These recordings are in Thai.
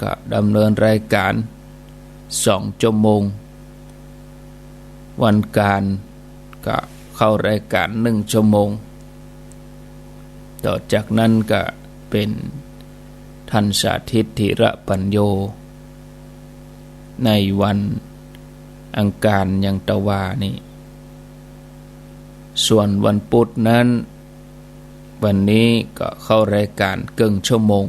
ก็ดำเนินรายการ2 ชั่วโมงวันการก็เข้ารายการ1 ชั่วโมงต่อจากนั้นก็เป็นท่านสาธิตธีระปัญโยในวันอังคารยังตะวานี่ส่วนวันพุธนั้นวันนี้ก็เข้ารายการครึ่งชั่วโมง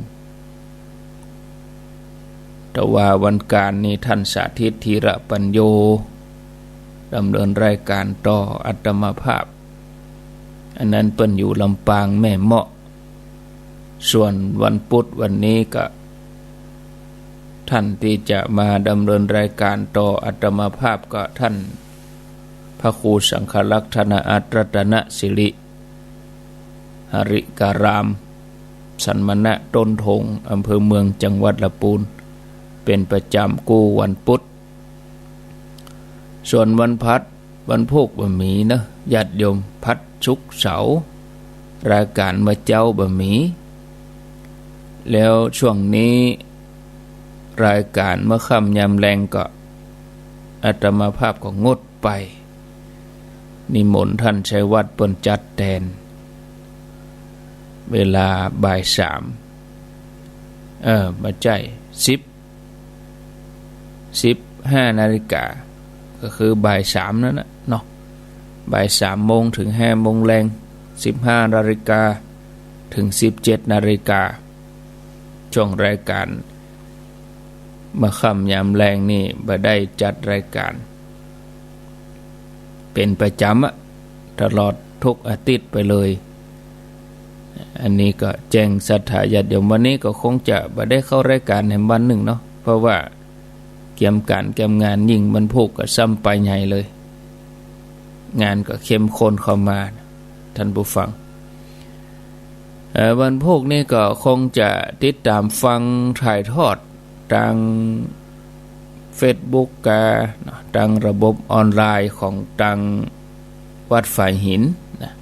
แต่ว่าวันการนี้ท่านสาธิตธีระปัญโยดำเนินรายการต่ออัตมาภาพอันนั้นเปิ้นอยู่ลำปางแม่เมาะส่วนวันพุธวันนี้ก็ท่านที่จะมาดำเนินรายการต่ออัตมาภาพก็ท่านพระครูสังฆลักษณอัตรัตนสิริหริการามสันมณะต้นทงอำเภอเมืองจังหวัดลำพูนเป็นประจำกู้วันพุธส่วนวันพัดวันพุธบะหมี่นะญาติโยมพัดชุกเสารายการมาเจ้าบะหมี่แล้วช่วงนี้รายการเมื่อค่ำยามแรงก็อาตมาภาพก็งดไปนิมนต์ท่านชัยวัฒน์เปิ้นจัดแทนเวลาบ่าย3มาใจ15 นาฬิกาก็คือบ่าย3นั่นนะเนาะบ่าย3 โมงถึง5 โมงแรง15 นาฬิกาถึง17 นาฬิกาช่วงรายการมาค่ำยามแรงนี่บ่ได้จัดรายการเป็นประจำตลอดทุกอาทิตย์ไปเลยอันนี้ก็แจ้งศรัทธาญาติโยมวันนี้ก็คงจะบ่ได้เข้ารายการในวันหนึ่งเนาะเพราะว่าเกี่ยมการเกี่ยมงานยิ่งมันพูกก็ซ้ำไปใหญ่เลยงานก็เข้มข้นเข้ามาท่านผู้ฟังวันพุธนี้ก็คงจะติดตามฟังถ่ายทอดทาง Facebook ทางระบบออนไลน์ของทางวัดฝ่ายหินนะ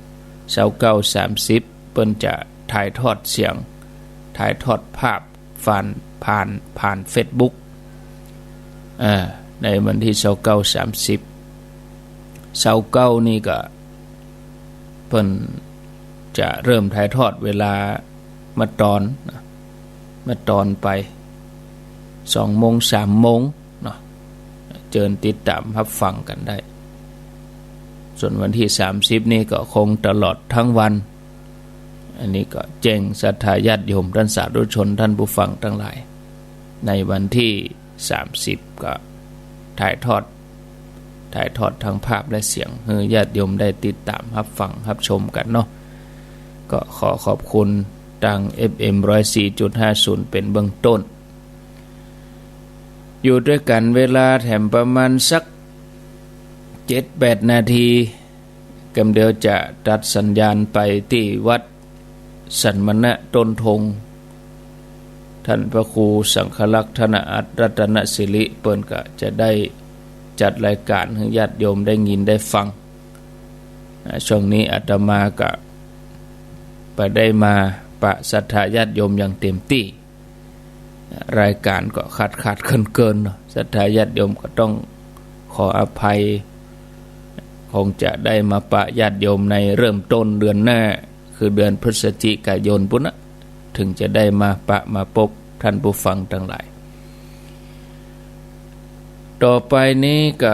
29:30เปิ้นจะถ่ายทอดเสียงถ่ายทอดภาพผ่าน Facebook ในวันที่29:30นี่ก็เปิ้นจะเริ่มถ่ายทอดเวลามาตอนไป2 โมง 3 โมงเนาะเชิญติดตามรับฟังกันได้ส่วนวันที่30นี่ก็คงตลอดทั้งวันอันนี้ก็แจ้งศรัทธาญาติโยมท่านสาธุชนท่านผู้ฟังทั้งหลายในวันที่30ก็ถ่ายทอดทางภาพและเสียงให้ญาติโยมได้ติดตามรับฟังรับชมกันเนาะก็ขอขอบคุณทาง FM 104.50 เป็นเบื้องต้นอยู่ด้วยกันเวลาแถมประมาณสัก 7-8 นาทีกำเดียวจะตัดสัญญาณไปที่วัดสันมณะต้นทงท่านพระครูสังฆลักษณอัตรัตนสิริเปิ้นก็จะได้จัดรายการให้ญาติโยมได้ยินได้ฟังช่วงนี้อาตมาก็ไปได้มาประศรัทธาญาติโยมอย่างเต็มที่รายการก็ขาดเกินศรัทธาญาติโยมก็ต้องขออภัยคงจะได้มาปะญาติโยมในเริ่มต้นเดือนหน้าคือเดือนพฤศจิกายนพุ่นนะถึงจะได้มาปะมาพบท่านผู้ฟังทั้งหลายต่อไปนี้ก็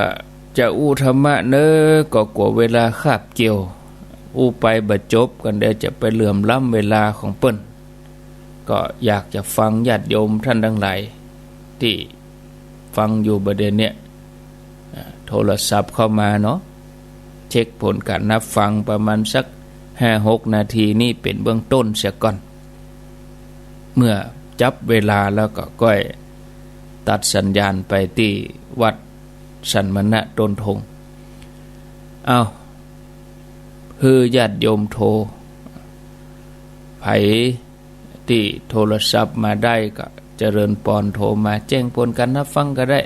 จะอู้ธรรมะเน้อก็กว่าเวลาคาบเกี่ยวอู้ไปบรรจบกันเดี๋ยวจะไปเหลื่อมล้ำเวลาของเปิ้นก็อยากจะฟังญาติโยมท่านทั้งหลายที่ฟังอยู่ประเด็นเนี้ยโทรศัพท์เข้ามาเนาะเช็คผลการนับฟังประมาณสัก 5-6 นาทีนี่เป็นเบื้องต้นเสียก่อนเมื่อจับเวลาแล้วก็ก้อยตัดสัญญาณไปที่วัดสันมณะต้นทงคือญาติโยมโทรไผที่โทรศัพท์มาได้ก็เจริญปอนโทรมาแจ้งผลการนับฟังก็ได้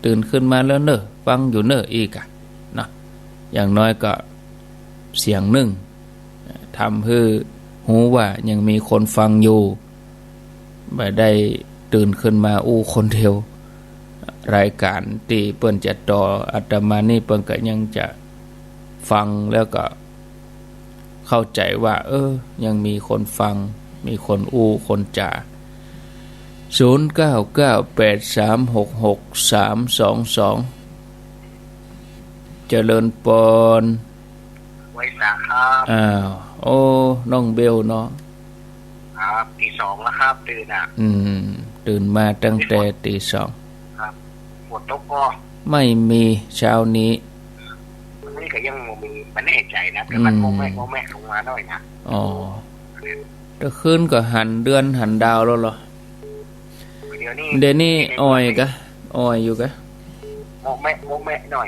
ตื่นขึ้นมาแล้วเนอะฟังอยู่เนอะอีกนะอย่างน้อยก็เสียงหนึ่งทำให้หูว่ายังมีคนฟังอยู่ไม่ได้ ตื่นขึ้นมาอู้คนเดียวรายการที่เปิ้นจะต่ออาตมานี่เปิ้นก็ยังจะฟังแล้วก็เข้าใจว่ายังมีคนฟังมีคนอู้คนจ่า0998366322เจริญปนไว้สาครับโอ้น้องเบลเนาะครับตี 2แล้วครับตื่นตื่นมาตั้งแต่ตี 2ครับฝนตกก็ไม่มีเช้านี้นี่ก็ยังมีมันแน่ใจนะแต่มันโมแม่ลงมาหน่อยนะตะคืนก็หันเดือนหันดาวแล้วเหรอเดี๋ยวนี้อ้อยอยู่กะโมแม่หน่อย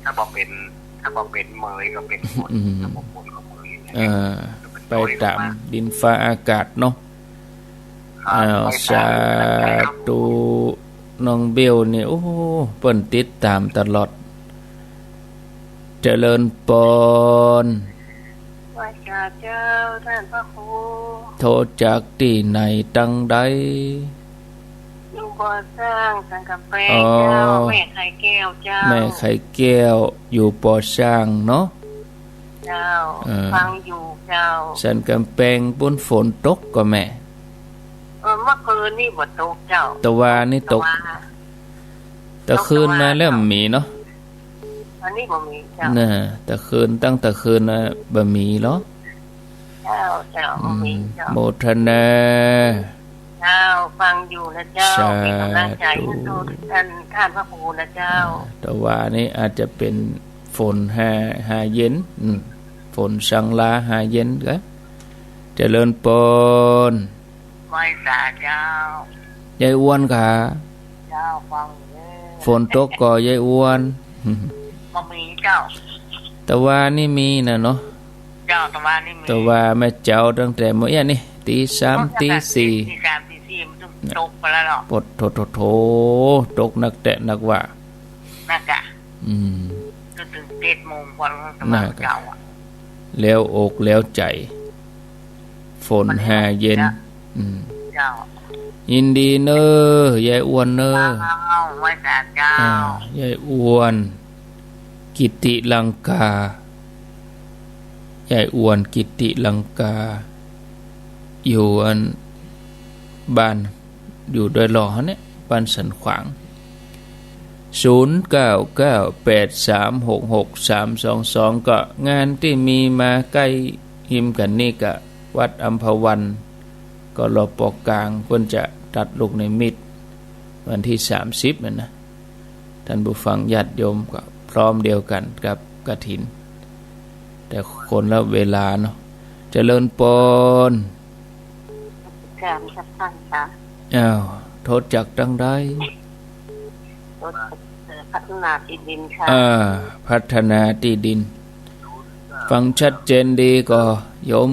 ถ้าบอกเป็นเมยก็เป็นฝนถ้าบอกฝนก็เมยไปตามดินฟ้าอากาศเนาะสาธุน้องเบลเนี่ยโอ้เปิ้นติดตามตลอดเจริญปนไหว้เจ้าท่านพระครูโทษจากที่ไหนตั้งใดอยู่บ่อสร้างสังกะแปงเจ้าแม่ไข่แก้วเจ้าแม่ไข่แก้วอยู่บ่อสร้างเนาะเจ้าฟังอยู่เจ้าสันกำแพงบนฝนตกก็แม่เมื่อคืนนี่บ่ตกเจ้าตะวานี่ตกตะคืนมาแล้วมีเนาะอันนี้บ่มีเจ้าน่ะตะคืนตั้งแต่คืนน่ะบ่มีเนาะเจ้าบ่มีเจ้าโมทนาเจ้าฟังอยู่นะเจ้าเป็นกำลังใจให้ท่านพระครูนะเจ้าตะวานี่อาจจะเป็นฝนหาเย็นฝนสังลาหาเย็นก็เจริญปนไหว้สาเจ้ายายอ้วนค่ะเจ้าฟังฝนตกก็ยายอ้วนบ่มีเจ้าตะวานี่มีนะเนาะเจ้าตะวานี่มีตะวาแม่เจ้าตั้งแต่มื้อนี่ตี 3 ตี 4ตี 3 ตี 4มันตกไปแล้วเนาะปดโถตกนักแต่นักว่านักอะจนถึง 7 โมงกว่าเจ้าแล้วอกแล้วใจฝนหาเย็นเจ้ายินดีเนอยายอ้วนเนอไว้แต่เจ้ายายอ้วนกิติลังกายายอ้วนกิติลังกาอยู่บ้านอยู่โดยหล่อเนี่ยบ้านสันขวาง0998366322ก็งานที่มีมาใกล้หิมกันนี่ก็วัดอัมพวันก็รอปอกกลางเพิ่นจะตัดลูกในมิตรวันที่30นั่นนะท่านผู้ฟังญาติโยมก็พร้อมเดียวกันกับกฐินแต่คนละเวลาเนาะเจริญปนท่านค่ะโทษจากดังใดพัฒนาที่ดินค่ะพัฒนาที่ดินฟังชัดเจนดีก็โยม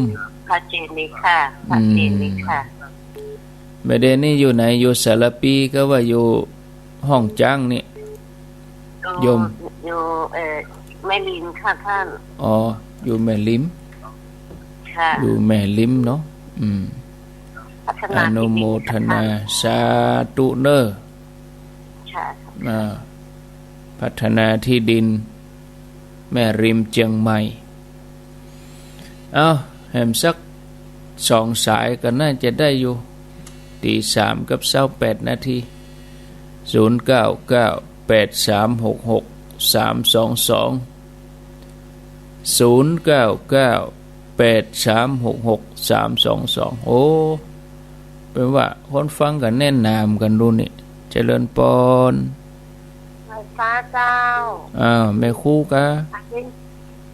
ชัดเจนดีค่ะชัดเจนดีค่ะไม่ได้นี่อยู่ไหนอยู่สารปีก็ว่าอยู่ห้องจ้างนี่โยมอยู่แม่ลิมค่ะท่านอยู่แม่ลิมค่ะอยู่แม่ลิมเนาะอนุโมทนาสาธุเนอพัฒนาที่ดินแม่ริมเจียงใหม่แหมสัก2 สายก็น่าจะได้อยู่ตี 3 กับ 28 นาที0998366322โอ้เป็นว่าคนฟังกันแน่นนามกันดูนี่เจริญปนพระเจ้าแม่คู่กะ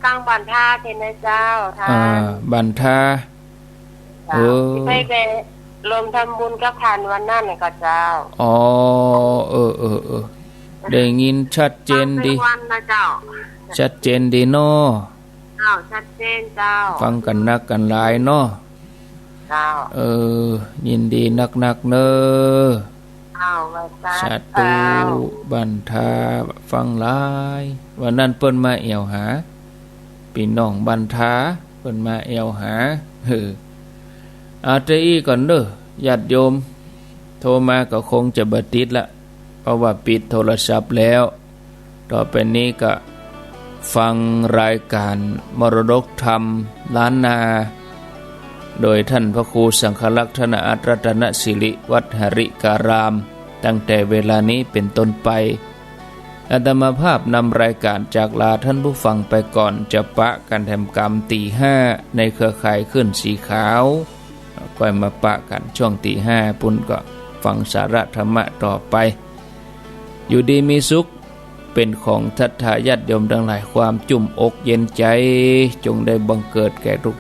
กลางบันทาเทนเจ้าท่านบันทาไปรวมทำบุญกับทานวันนั้นเลยก็เจ้าได้ยินชัดเจนดีชัดเจนดีเนาะชัดเจนเจ้าฟังกันนักกันหลายเนาะยินดีนักเนอสาธุบันทาฟังหลายวันนั้นเปิ้นมาเอวหาพี่น้องบันทาเปิ้นมาเอวหาอาเตอีก่อนเด้อญาติโยม โทรมาก็คงจะบ่ติดละเพราะว่าปิดโทรศัพท์แล้วต่อไปนี้ก็ฟังรายการมรดกธรรมล้านนาโดยท่านพระครูสังฆลักษณ์ธนอัตรัตนสิริวัดหริการามตั้งแต่เวลานี้เป็นต้นไปอาตมาภาพนำรายการจากลาท่านผู้ฟังไปก่อนจะปะกันทำกรรมตี 5ในเครือข่ายขึ้นสีขาวค่อยมาปะกันช่วงตี 5ปุ่นก็ฟังสาระธรรมะต่อไปอยู่ดีมีสุขเป็นของทัตถาญาติโยมทั้งหลายความจุ่มอกเย็นใจจงได้บังเกิดแก่ทุก